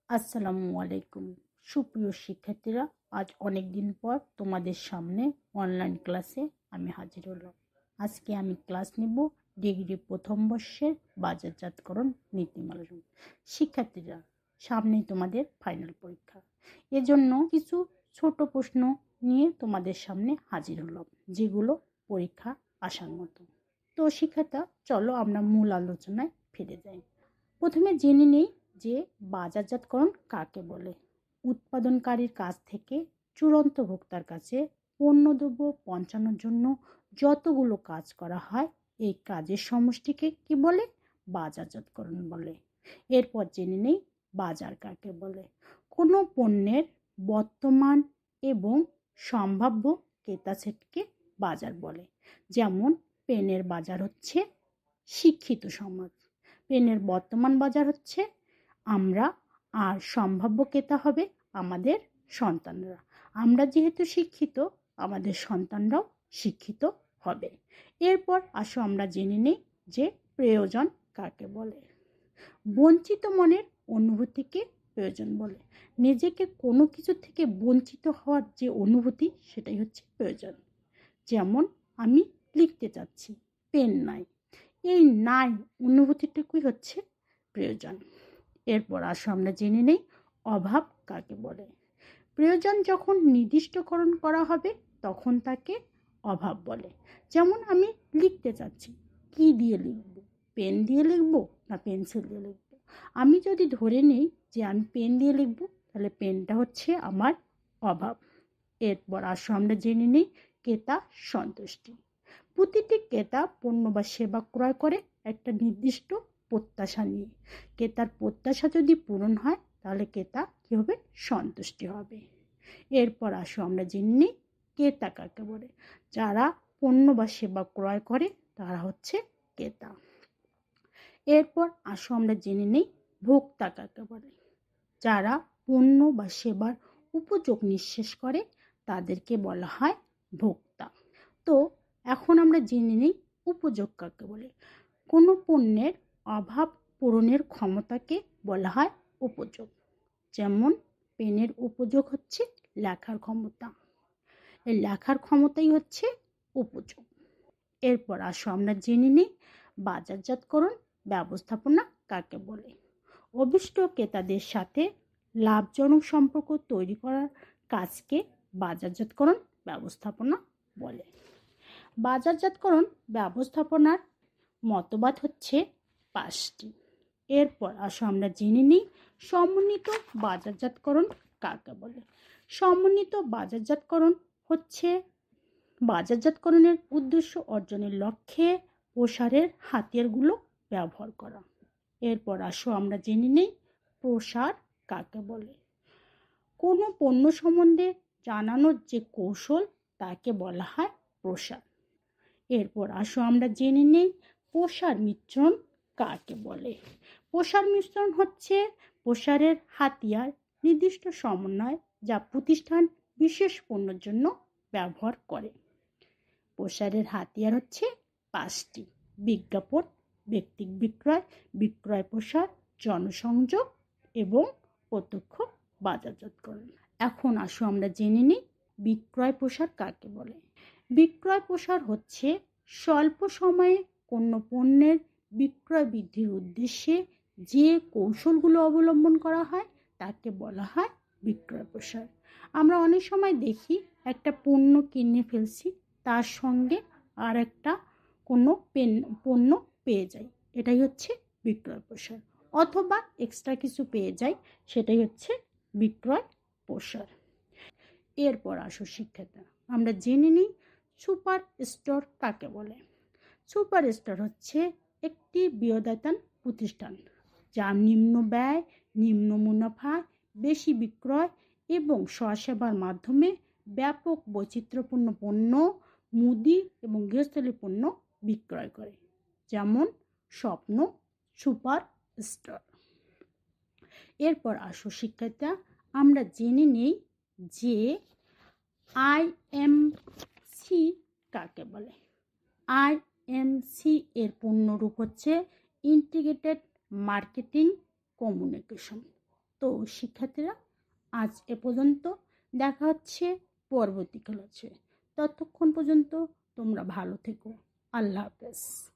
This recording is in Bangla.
আসসালামু আলাইকুম। সুপ্রিয় শিক্ষার্থীরা, আজ অনেক দিন পর তোমাদের সামনে অনলাইন ক্লাসে আমি হাজির হলাম। আজকে আমি ক্লাস নেব ডিগ্রি প্রথম বর্ষের বাজারজাতকরণ নীতিমালা। শিক্ষার্থীরা, সামনেই তোমাদের ফাইনাল পরীক্ষা। এজন্য কিছু ছোট প্রশ্ন নিয়ে তোমাদের সামনে হাজির হলাম, যেগুলো পরীক্ষা আসার মতো। তো শিক্ষার্থীরা, চলো আমরা মূল আলোচনায় ফিরে যাই। প্রথমে জেনে নেই যে বাজারজাতকরণ কাকে বলে। উৎপাদনকারীর কাছ থেকে চূড়ান্ত ভোক্তার কাছে পণ্যদ্রব্য পৌঁছানোর জন্য যতগুলো কাজ করা হয়, এই কাজের সমষ্টিকে কি বলে? বাজারজাতকরণ বলে। এরপর জেনে নেই বাজার কাকে বলে। কোনো পণ্যের বর্তমান এবং সম্ভাব্য ক্রেতা সেটকে বাজার বলে। যেমন পেনের বাজার হচ্ছে শিক্ষিত সমাজ, পেনের বর্তমান বাজার হচ্ছে আমরা, আর সম্ভাব্য ক্রেতা হবে আমাদের সন্তানরা। আমরা যেহেতু শিক্ষিত, আমাদের সন্তানরাও শিক্ষিত হবে। এরপর আসো আমরা জেনে নিই যে প্রয়োজন কাকে বলে। বঞ্চিত মনের অনুভূতিকে প্রয়োজন বলে। নিজেকে কোনো কিছু থেকে বঞ্চিত হওয়ার যে অনুভূতি, সেটাই হচ্ছে প্রয়োজন। যেমন আমি লিখতে চাচ্ছি, পেন নাই, এই নাই অনুভূতিটুকুই হচ্ছে প্রয়োজন। এরপর আসো আমরা জেনে নেই অভাব কাকে বলে। প্রয়োজন যখন নির্দিষ্টকরণ করা হবে তখন তাকে অভাব বলে। যেমন আমি লিখতে চাচ্ছি, কি দিয়ে লিখব? পেন দিয়ে লিখব না পেন্সিল দিয়ে লিখব? আমি যদি ধরে নেই যে আমি পেন দিয়ে লিখব, তাহলে পেনটা হচ্ছে আমার অভাব। এরপর আসো আমরা জেনে নিই ক্রেতা সন্তুষ্টি। প্রতিটি ক্রেতা পণ্য বা সেবা ক্রয় করে একটা নির্দিষ্ট প্রত্যাশা নিয়ে। ক্রেতার প্রত্যাশা যদি পূরণ হয়, তাহলে ক্রেতা কী হবে? সন্তুষ্টি হবে। এরপর আসো আমরা জেনে নিই ক্রেতা কাকে বলে। যারা পণ্য বা সেবা ক্রয় করে তারা হচ্ছে ক্রেতা। এরপর আসো আমরা জেনে নিই ভোক্তা কাকে বলে। যারা পণ্য বা সেবার উপযোগ নিঃশেষ করে তাদেরকে বলা হয় ভোক্তা। তো এখন আমরা জেনে নিই উপযোগ কাকে বলে। কোনো পণ্যের অভাব পূরণের ক্ষমতাকে বলা হয় উপযোগ। যেমন পেনের উপযোগ হচ্ছে লেখার ক্ষমতা, এই লেখার ক্ষমতাই হচ্ছে উপযোগ। এরপর আসো আমরা জেনে নিই বাজারজাতকরণ ব্যবস্থাপনা কাকে বলে। অভীষ্ট ক্রেতাদের সাথে লাভজনক সম্পর্ক তৈরি করার কাজকে বাজারজাতকরণ ব্যবস্থাপনা বলে। বাজারজাতকরণ ব্যবস্থাপনার মতবাদ হচ্ছে 5টি। এরপর আসো আমরা জেনে নিই সমন্বিত বাজারজাতকরণ কাকে বলে। সমন্বিত বাজারজাতকরণ হচ্ছে বাজারজাতকরণের উদ্দেশ্য অর্জনের লক্ষ্যে প্রসারের হাতিয়ারগুলো ব্যবহার করা। এরপর আসো আমরা জেনে নিই প্রসার কাকে বলে। কোনো পণ্য সম্বন্ধে জানানোর যে কৌশল, তাকে বলা হয় প্রসার। এরপর আসো আমরা জেনে নিই প্রসার মিশ্রণ কাকে বলে। প্রসার মিশ্রণ হচ্ছে প্রসারের হাতিয়ার, নির্দিষ্ট সমন্বয় যা প্রতিষ্ঠান বিশেষ পণ্যের জন্য ব্যবহার করে। প্রসারের হাতিয়ার হচ্ছে 5টি: বিজ্ঞাপন, ব্যক্তিক বিক্রয়, বিক্রয় প্রসার, জনসংযোগ এবং প্রত্যক্ষ বাজারজাতকরণ। এখন আসো আমরা জেনে নিই বিক্রয় প্রসার কাকে বলে। বিক্রয় প্রসার হচ্ছে স্বল্প সময়ে কোনো পণ্যের বিক্রয় বৃদ্ধির উদ্দেশ্যে যে কৌশলগুলো অবলম্বন করা হয় তাকে বলা হয় বিক্রয় প্রসার। আমরা অনেক সময় দেখি একটা পণ্য কিনে ফেলছি, তার সঙ্গে আর একটা কোনো পণ্য পেয়ে যাই, এটাই হচ্ছে বিক্রয় প্রসার। অথবা এক্সট্রা কিছু পেয়ে যাই, সেটাই হচ্ছে বিক্রয় প্রসার। এরপর আসো শিক্ষার্থীরা, আমরা জেনে নিই সুপার স্টোর কাকে বলে। সুপার স্টোর হচ্ছে একটি বৃহদায়তন প্রতিষ্ঠান যা নিম্ন ব্যয়, নিম্ন মুনাফা, বেশি বিক্রয় এবং স্বসেবার মাধ্যমে ব্যাপক বৈচিত্র্যপূর্ণ পণ্য, মুদি এবং গৃহস্থলী পণ্য বিক্রয় করে। যেমন স্বপ্ন সুপার স্টোর। এরপর আসো শিক্ষার্থীরা, আমরা জেনে নিই যে আইএমসি কাকে বলে। আইএমসি এর পূর্ণরূপ হচ্ছে ইন্টিগ্রেটেড মার্কেটিং কমিউনিকেশন। তো শিক্ষার্থীরা, আজ এ পর্যন্ত। দেখা হচ্ছে পরবর্তী ক্লাসে। ততক্ষণ পর্যন্ত তোমরা ভালো থেকো। আল্লাহ হাফেজ।